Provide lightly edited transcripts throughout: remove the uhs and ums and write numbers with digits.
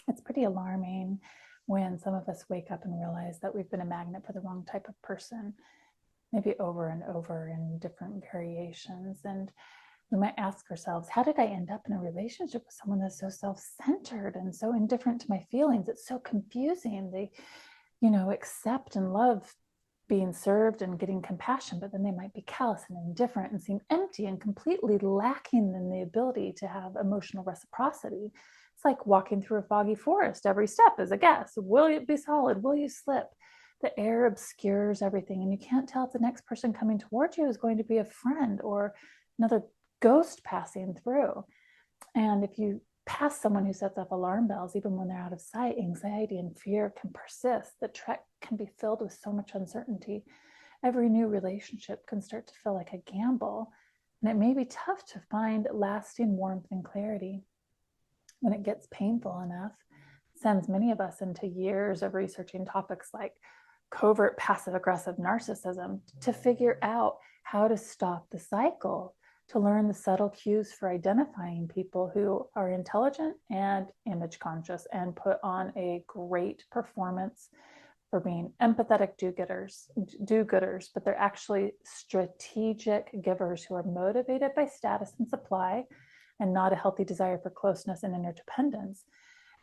It's pretty alarming when some of us wake up and realize that we've been a magnet for the wrong type of person, maybe over and over in different variations. And we might ask ourselves, how did I end up in a relationship with someone that's so self-centered and so indifferent to my feelings? It's so confusing. They, accept and love being served and getting compassion, but then they might be callous and indifferent and seem empty and completely lacking in the ability to have emotional reciprocity. It's like walking through a foggy forest. Every step is a guess. Will it be solid? Will you slip? The air obscures everything, and you can't tell if the next person coming towards you is going to be a friend or another ghost passing through. And if you pass someone who sets off alarm bells, even when they're out of sight, anxiety and fear can persist. The trek can be filled with so much uncertainty. Every new relationship can start to feel like a gamble, and it may be tough to find lasting warmth and clarity. When it gets painful enough, it sends many of us into years of researching topics like covert passive-aggressive narcissism to figure out how to stop the cycle, to learn the subtle cues for identifying people who are intelligent and image conscious and put on a great performance for being empathetic do-gooders, but they're actually strategic givers who are motivated by status and supply and not a healthy desire for closeness and interdependence.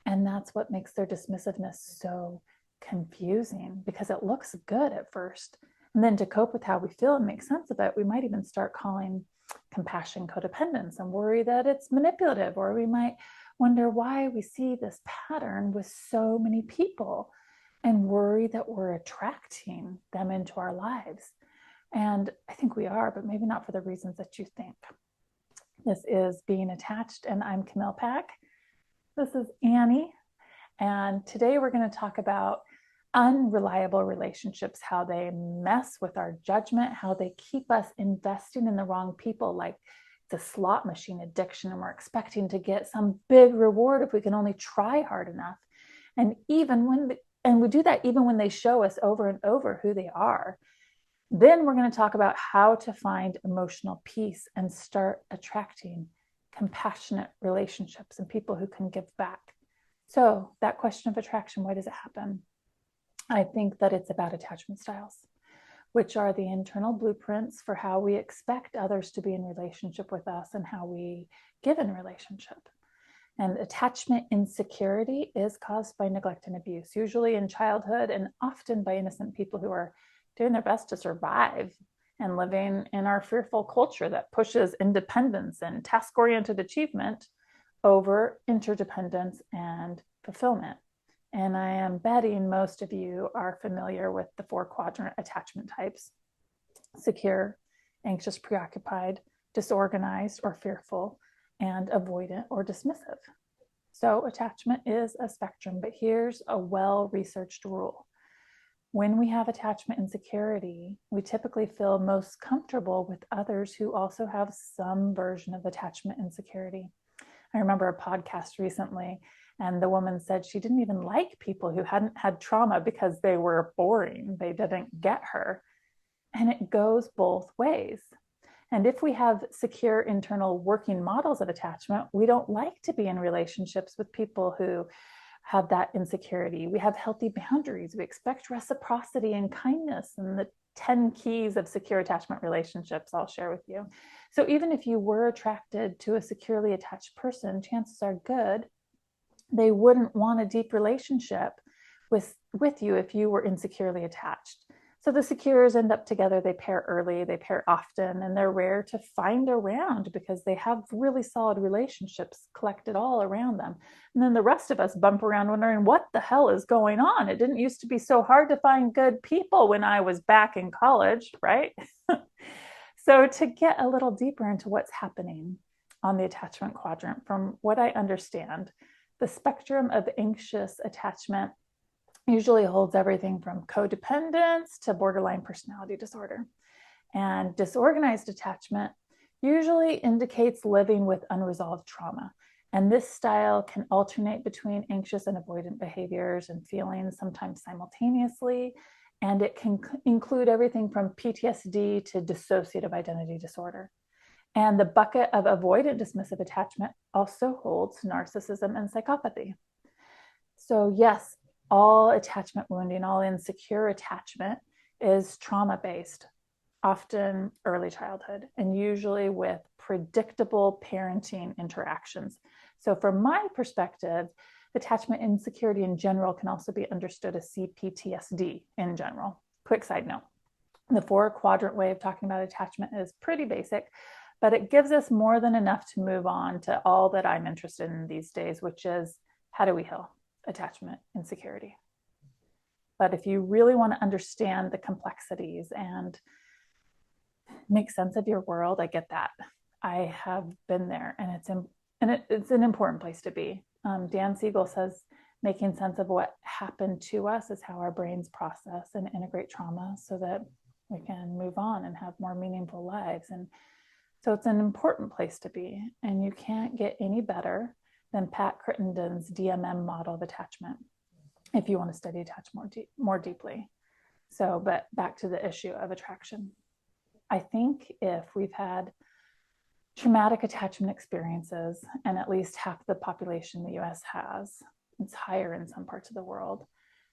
And that's what makes their dismissiveness so confusing, because it looks good at first. And then to cope with how we feel and make sense of it, we might even start calling compassion codependence and worry that it's manipulative, or we might wonder why we see this pattern with so many people and worry that we're attracting them into our lives. And I think we are, but maybe not for the reasons that you think. This is Being Attached, and I'm Camille Pack. This is Annie, and today we're going to talk about unreliable relationships, how they mess with our judgment, how they keep us investing in the wrong people, like the slot machine addiction, and we're expecting to get some big reward if we can only try hard enough. And we do that even when they show us over and over who they are. Then we're going to talk about how to find emotional peace and start attracting compassionate relationships and people who can give back. So that question of attraction, why does it happen? I think that it's about attachment styles, which are the internal blueprints for how we expect others to be in relationship with us and how we give in relationship. And attachment insecurity is caused by neglect and abuse, usually in childhood and often by innocent people who are doing their best to survive and living in our fearful culture that pushes independence and task-oriented achievement over interdependence and fulfillment. And I am betting most of you are familiar with the 4-quadrant attachment types: secure, anxious, preoccupied, disorganized or fearful, and avoidant or dismissive. So attachment is a spectrum, but here's a well-researched rule. When we have attachment insecurity, we typically feel most comfortable with others who also have some version of attachment insecurity. I remember a podcast recently, and the woman said she didn't even like people who hadn't had trauma because they were boring. They didn't get her. And it goes both ways. And if we have secure internal working models of attachment, we don't like to be in relationships with people who have that insecurity. We have healthy boundaries. We expect reciprocity and kindness, and the 10 keys of secure attachment relationships I'll share with you. So even if you were attracted to a securely attached person, chances are good they wouldn't want a deep relationship with you if you were insecurely attached. So the secures end up together. They pair early, they pair often, and they're rare to find around because they have really solid relationships collected all around them. And then the rest of us bump around wondering what the hell is going on. It didn't used to be so hard to find good people when I was back in college, right? So to get a little deeper into what's happening on the attachment quadrant, from what I understand, the spectrum of anxious attachment usually holds everything from codependence to borderline personality disorder. And disorganized attachment usually indicates living with unresolved trauma. And this style can alternate between anxious and avoidant behaviors and feelings, sometimes simultaneously. And it can include everything from PTSD to dissociative identity disorder. And the bucket of avoidant dismissive attachment also holds narcissism and psychopathy. So yes, all attachment wounding, all insecure attachment is trauma-based, often early childhood, and usually with predictable parenting interactions. So from my perspective, attachment insecurity in general can also be understood as CPTSD in general. Quick side note, the 4-quadrant way of talking about attachment is pretty basic, but it gives us more than enough to move on to all that I'm interested in these days, which is how do we heal attachment insecurity? But if you really want to understand the complexities and make sense of your world, I get that. I have been there, and it's an important place to be. Dan Siegel says making sense of what happened to us is how our brains process and integrate trauma so that we can move on and have more meaningful lives. And so it's an important place to be. And you can't get any better than Pat Crittenden's DMM model of attachment if you want to study attachment more deeply. So, but back to the issue of attraction. I think if we've had traumatic attachment experiences, and at least half the population in the US has, it's higher in some parts of the world,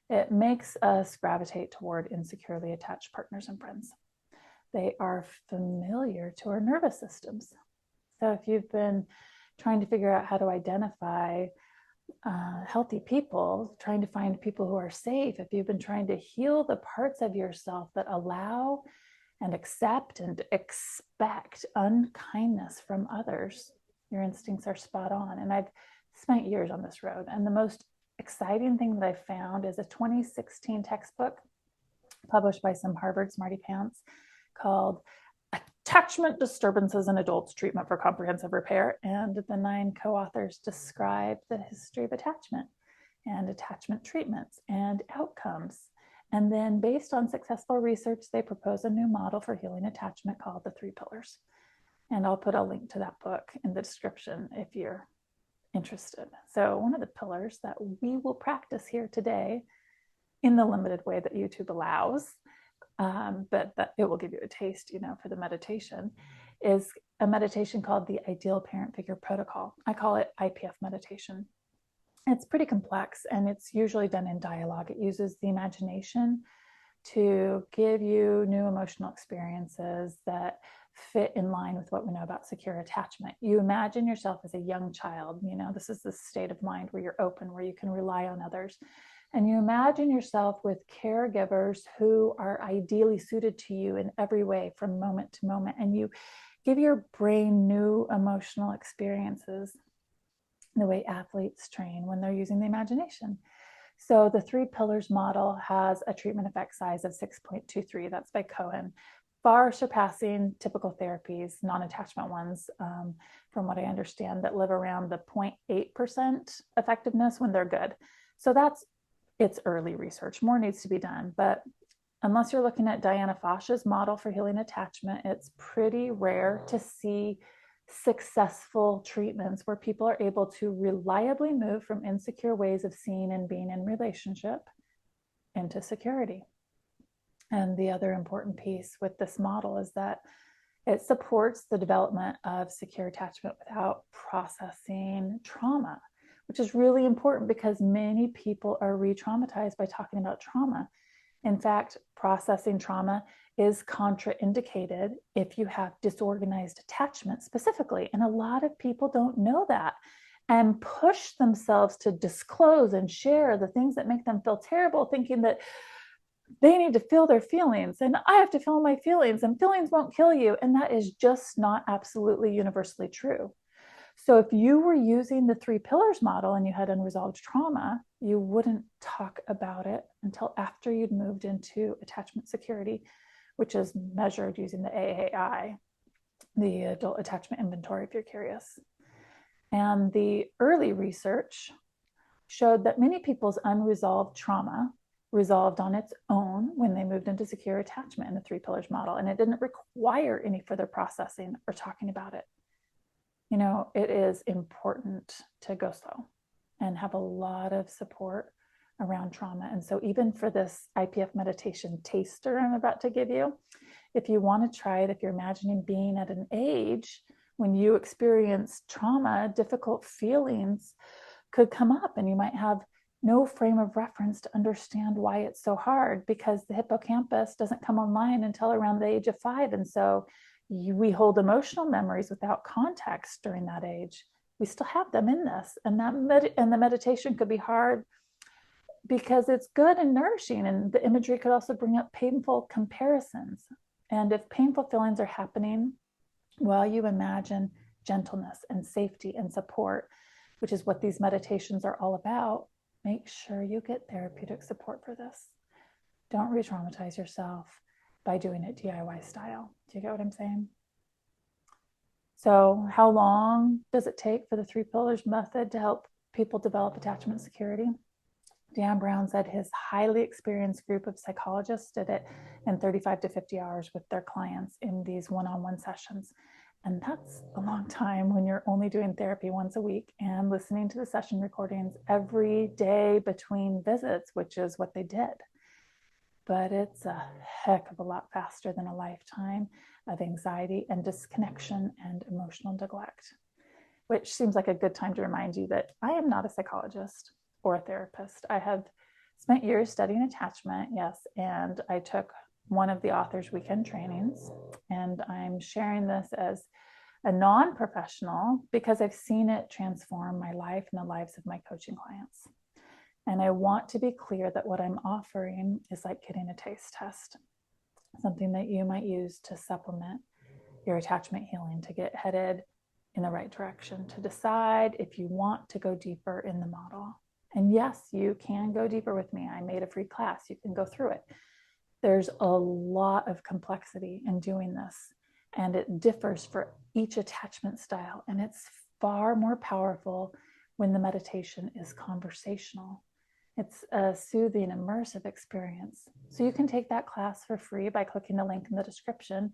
it makes us gravitate toward insecurely attached partners and friends. They are familiar to our nervous systems. So if you've been trying to figure out how to identify healthy people, trying to find people who are safe, if you've been trying to heal the parts of yourself that allow and accept and expect unkindness from others, your instincts are spot on. And I've spent years on this road. And the most exciting thing that I found is a 2016 textbook published by some Harvard smarty pants called Attachment Disturbances in Adults, Treatment for Comprehensive Repair. And the 9 co-authors describe the history of attachment and attachment treatments and outcomes. And then based on successful research, they propose a new model for healing attachment called the 3 Pillars. And I'll put a link to that book in the description if you're interested. So one of the pillars that we will practice here today in the limited way that YouTube allows, but that it will give you a taste, for the meditation, is a meditation called the Ideal Parent Figure Protocol. I call it IPF meditation. It's pretty complex, and it's usually done in dialogue. It uses the imagination to give you new emotional experiences that fit in line with what we know about secure attachment. You imagine yourself as a young child. This is the state of mind where you're open, where you can rely on others. And you imagine yourself with caregivers who are ideally suited to you in every way from moment to moment. And you give your brain new emotional experiences the way athletes train when they're using the imagination. So the 3 Pillars model has a treatment effect size of 6.23. That's by Cohen, far surpassing typical therapies, non-attachment ones, from what I understand, that live around the 0.8% effectiveness when they're good. So it's early research. More needs to be done. But unless you're looking at Diana Fosh's model for healing attachment, it's pretty rare to see successful treatments where people are able to reliably move from insecure ways of seeing and being in relationship into security. And the other important piece with this model is that it supports the development of secure attachment without processing trauma, which is really important because many people are re-traumatized by talking about trauma. In fact, processing trauma is contraindicated if you have disorganized attachment specifically. And a lot of people don't know that and push themselves to disclose and share the things that make them feel terrible, thinking that they need to feel their feelings and I have to feel my feelings and feelings won't kill you. And that is just not absolutely universally true. So if you were using the 3 Pillars model and you had unresolved trauma, you wouldn't talk about it until after you'd moved into attachment security, which is measured using the AAI, the Adult Attachment Inventory, if you're curious. And the early research showed that many people's unresolved trauma resolved on its own when they moved into secure attachment in the 3 Pillars model, and it didn't require any further processing or talking about it. It is important to go slow and have a lot of support around trauma. And so even for this IPF meditation taster I'm about to give you, if you want to try it, if you're imagining being at an age when you experience trauma, difficult feelings could come up and you might have no frame of reference to understand why it's so hard, because the hippocampus doesn't come online until around the age of 5. And so we hold emotional memories without context during that age. We still have them in this. And the meditation could be hard because it's good and nourishing. And the imagery could also bring up painful comparisons. And if painful feelings are happening while you imagine gentleness and safety and support, which is what these meditations are all about, make sure you get therapeutic support for this. Don't re-traumatize yourself by doing it DIY style. Do you get what I'm saying? So how long does it take for the 3 pillars method to help people develop attachment security? Dan Brown said his highly experienced group of psychologists did it in 35 to 50 hours with their clients in these one-on-one sessions. And that's a long time when you're only doing therapy once a week and listening to the session recordings every day between visits, which is what they did. But it's a heck of a lot faster than a lifetime of anxiety and disconnection and emotional neglect, which seems like a good time to remind you that I am not a psychologist or a therapist. I have spent years studying attachment, yes, and I took one of the author's weekend trainings, and I'm sharing this as a non-professional because I've seen it transform my life and the lives of my coaching clients. And I want to be clear that what I'm offering is like getting a taste test, something that you might use to supplement your attachment healing, to get headed in the right direction, to decide if you want to go deeper in the model. And yes, you can go deeper with me. I made a free class. You can go through it. There's a lot of complexity in doing this, and it differs for each attachment style. And it's far more powerful when the meditation is conversational. It's a soothing, immersive experience. So you can take that class for free by clicking the link in the description,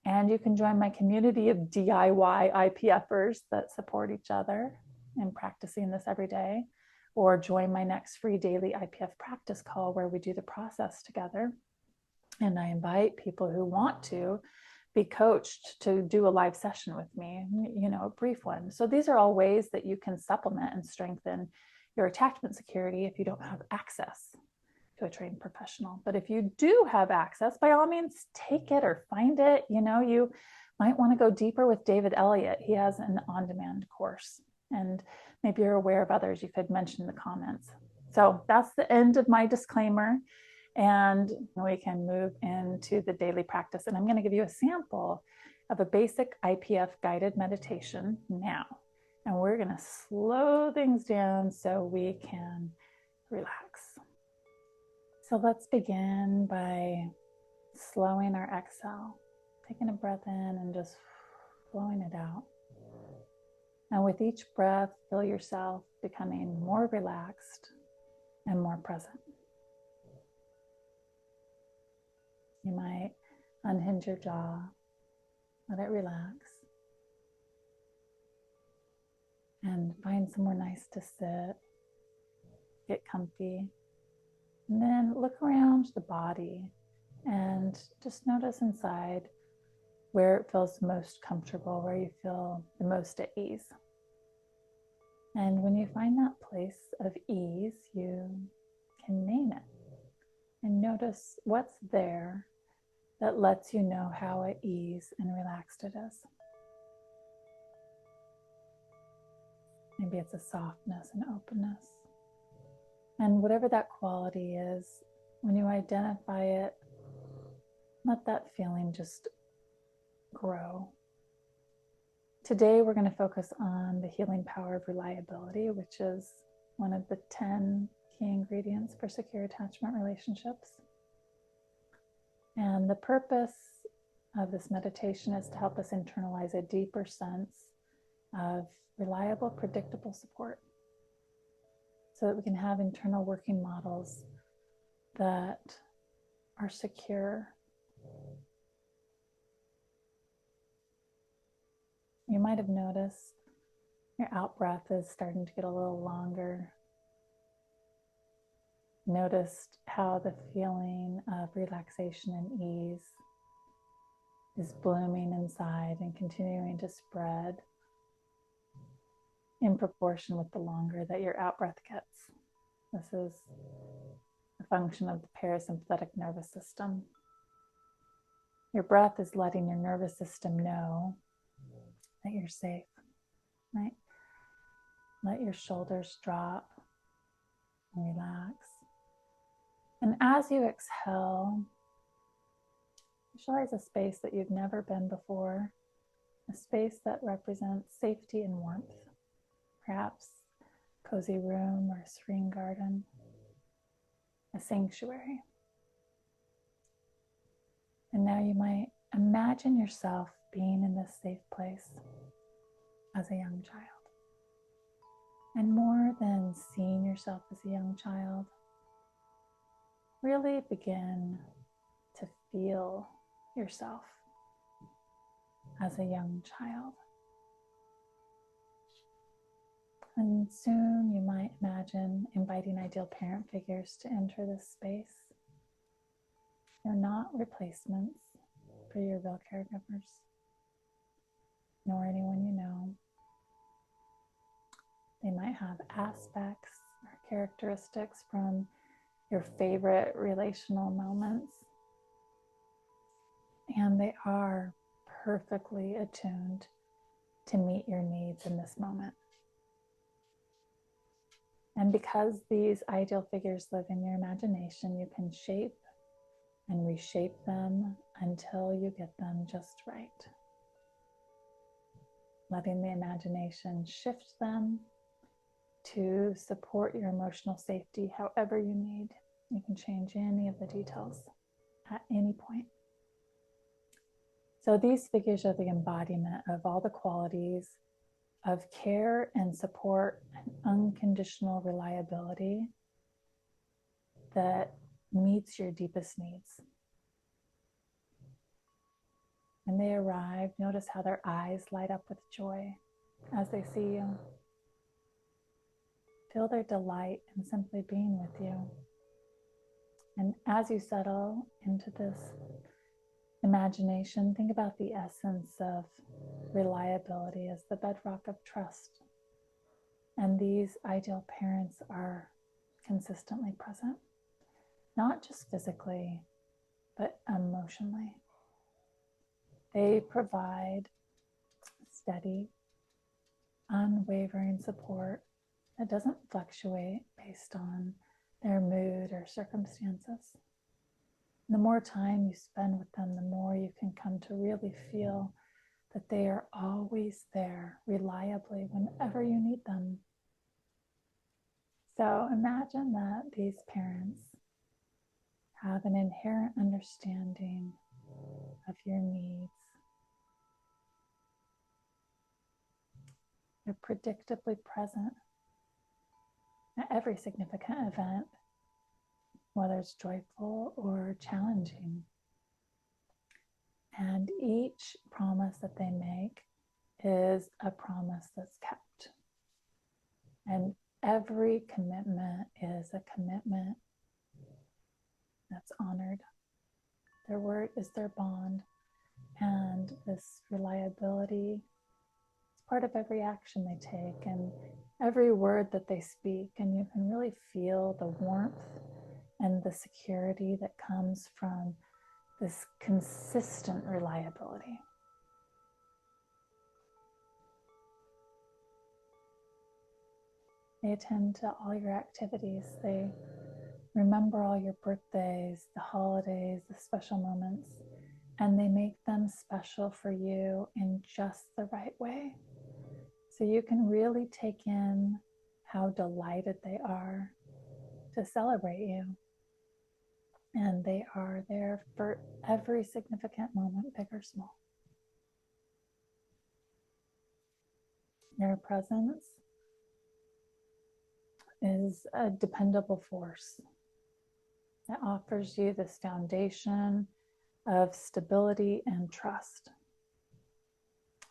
and you can join my community of DIY IPFers that support each other in practicing this every day, or join my next free daily IPF practice call where we do the process together. And I invite people who want to be coached to do a live session with me, a brief one. So these are all ways that you can supplement and strengthen your attachment security if you don't have access to a trained professional. But if you do have access, by all means, take it or find it. You might want to go deeper with David Elliott. He has an on-demand course, and maybe you're aware of others you could mention in the comments. So that's the end of my disclaimer. And we can move into the daily practice. And I'm going to give you a sample of a basic IPF guided meditation now. And we're going to slow things down so we can relax. So let's begin by slowing our exhale, taking a breath in and just blowing it out. And with each breath, feel yourself becoming more relaxed and more present. You might unhinge your jaw, let it relax, and find somewhere nice to sit, get comfy, and then look around the body and just notice inside where it feels most comfortable, where you feel the most at ease. And when you find that place of ease, you can name it and notice what's there that lets you know how at ease and relaxed it is. Maybe it's a softness and openness. And whatever that quality is, when you identify it, let that feeling just grow. Today, we're going to focus on the healing power of reliability, which is one of the 10 key ingredients for secure attachment relationships. And the purpose of this meditation is to help us internalize a deeper sense of reliable, predictable support so that we can have internal working models that are secure. You might have noticed your out breath is starting to get a little longer. Noticed how the feeling of relaxation and ease is blooming inside and continuing to spread in proportion with the longer that your out breath gets. This is a function of the parasympathetic nervous system. Your breath is letting your nervous system know that you're safe, right? Let your shoulders drop and relax. And as you exhale, visualize a space that you've never been before, a space that represents safety and warmth, perhaps a cozy room or a serene garden, a sanctuary. And now you might imagine yourself being in this safe place as a young child. And more than seeing yourself as a young child, really begin to feel yourself as a young child. And soon you might imagine inviting ideal parent figures to enter this space. They're not replacements for your real caregivers, nor anyone you know. They might have aspects or characteristics from your favorite relational moments, and they are perfectly attuned to meet your needs in this moment. And because these ideal figures live in your imagination, you can shape and reshape them until you get them just right. Letting the imagination shift them to support your emotional safety however you need. You can change any of the details at any point. So these figures are the embodiment of all the qualities of care and support and unconditional reliability that meets your deepest needs. When they arrive, notice how their eyes light up with joy as they see you. Feel their delight in simply being with you. And as you settle into this imagination, think about the essence of reliability as the bedrock of trust. And these ideal parents are consistently present, not just physically, but emotionally. They provide steady, unwavering support that doesn't fluctuate based on their mood or circumstances. The more time you spend with them, the more you can come to really feel that they are always there reliably whenever you need them. So imagine that these parents have an inherent understanding of your needs. They're predictably present at every significant event, whether it's joyful or challenging. And each promise that they make is a promise that's kept. And every commitment is a commitment that's honored. Their word is their bond. And this reliability is part of every action they take and every word that they speak. And you can really feel the warmth and the security that comes from this consistent reliability. They attend to all your activities. They remember all your birthdays, the holidays, the special moments, and they make them special for you in just the right way. So you can really take in how delighted they are to celebrate you. And they are there for every significant moment, big or small. Their presence is a dependable force that offers you this foundation of stability and trust.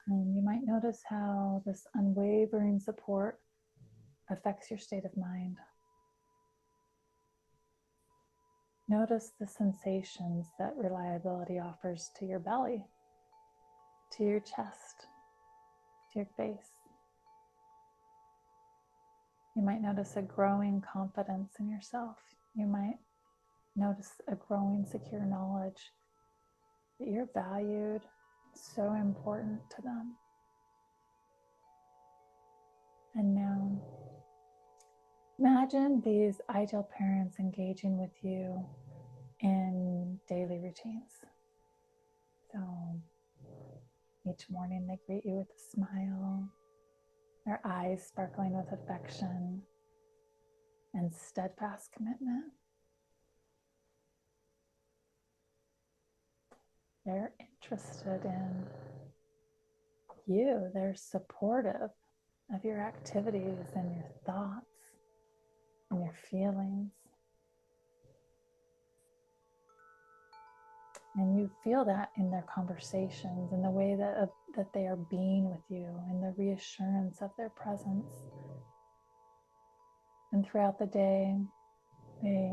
And you might notice how this unwavering support affects your state of mind. Notice the sensations that reliability offers to your belly, to your chest, to your face. You might notice a growing confidence in yourself. You might notice a growing secure knowledge that you're valued, so important to them. And now, imagine these ideal parents engaging with you in daily routines. So each morning they greet you with a smile, their eyes sparkling with affection and steadfast commitment. They're interested in you. They're supportive of your activities and your thoughts and your feelings. And you feel that in their conversations, in the way that they are being with you, in the reassurance of their presence. And throughout the day, they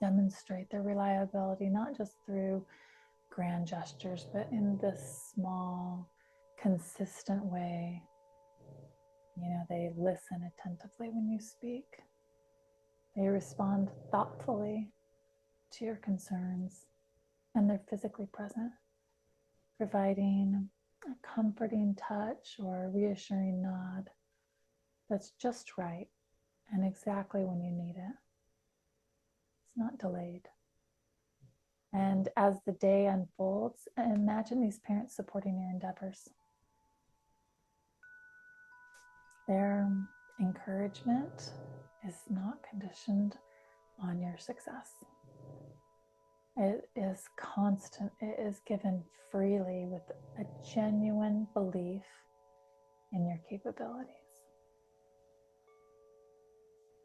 demonstrate their reliability, not just through grand gestures, but in this small, consistent way. You know, they listen attentively when you speak. They respond thoughtfully to your concerns, and they're physically present, providing a comforting touch or a reassuring nod that's just right and exactly when you need it. It's not delayed. And as the day unfolds, imagine these parents supporting your endeavors. Their encouragement is not conditioned on your success. It is constant. It is given freely with a genuine belief in your capabilities.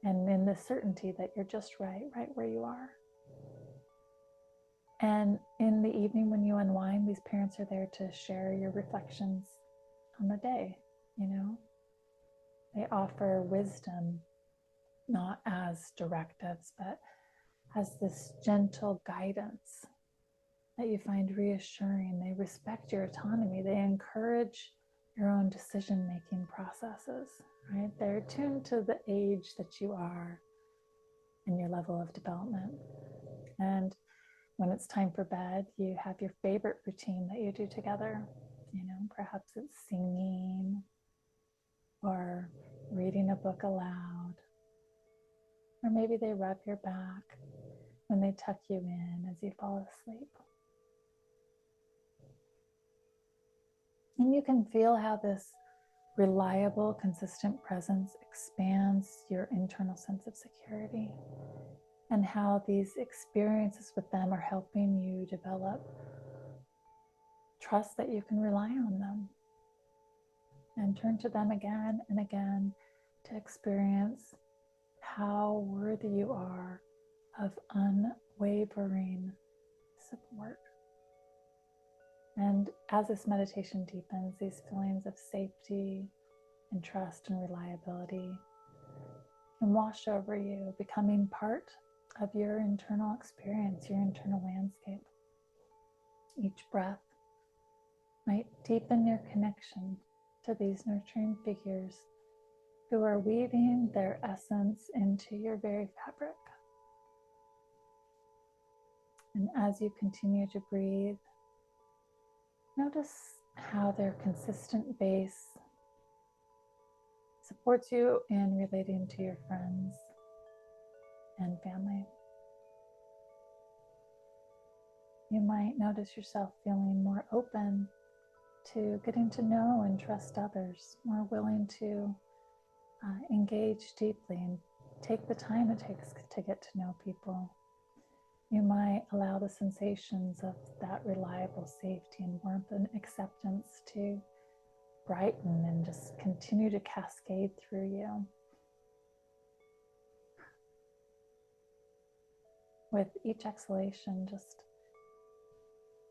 And in the certainty that you're just right where you are. And in the evening when you unwind, these parents are there to share your reflections on the day, you know. They offer wisdom, not as directives, but as this gentle guidance that you find reassuring. They respect your autonomy. They encourage your own decision-making processes, right? They're attuned to the age that you are and your level of development. And when it's time for bed, you have your favorite routine that you do together. You know, perhaps it's singing or reading a book aloud. Or maybe they rub your back when they tuck you in as you fall asleep. And you can feel how this reliable, consistent presence expands your internal sense of security, and how these experiences with them are helping you develop trust that you can rely on them and turn to them again and again to experience how worthy you are of unwavering support. And as this meditation deepens, these feelings of safety and trust and reliability can wash over you, becoming part of your internal experience, your internal landscape. Each breath might deepen your connection to these nurturing figures who are weaving their essence into your very fabric. And as you continue to breathe, notice how their consistent base supports you in relating to your friends and family. You might notice yourself feeling more open to getting to know and trust others, more willing to engage deeply and take the time it takes to get to know people. You might allow the sensations of that reliable safety and warmth and acceptance to brighten and just continue to cascade through you. With each exhalation, just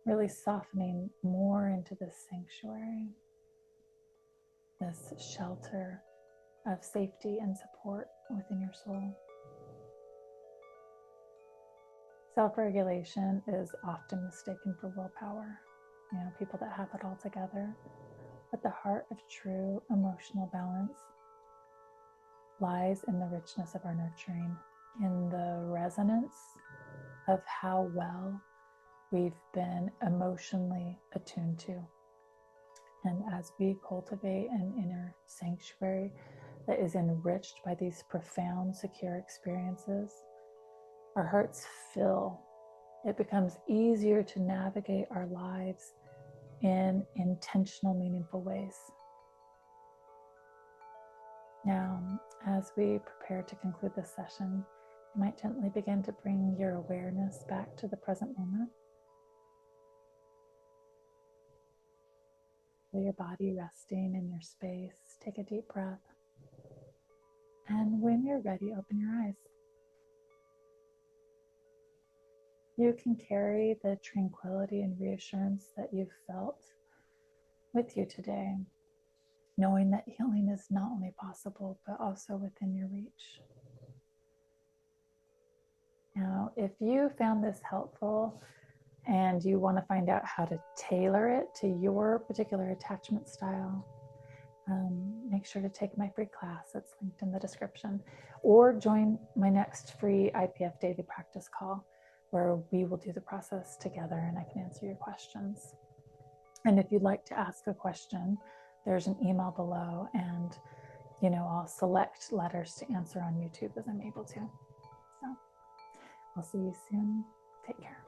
really softening more into this sanctuary, this shelter of safety and support within your soul. Self-regulation is often mistaken for willpower. You know, people that have it all together. But the heart of true emotional balance lies in the richness of our nurturing, in the resonance of how well we've been emotionally attuned to. And as we cultivate an inner sanctuary that is enriched by these profound, secure experiences, our hearts fill. It becomes easier to navigate our lives in intentional, meaningful ways. Now, as we prepare to conclude this session, you might gently begin to bring your awareness back to the present moment. Feel your body resting in your space. Take a deep breath. And when you're ready, open your eyes. You can carry the tranquility and reassurance that you've felt with you today, knowing that healing is not only possible, but also within your reach. Now, if you found this helpful and you want to find out how to tailor it to your particular attachment style, make sure to take my free class. It's linked in the description. Or join my next free IPF daily practice call, where we will do the process together and I can answer your questions. And if you'd like to ask a question, there's an email below, and I'll select letters to answer on YouTube as I'm able to. So I'll see you soon. Take care.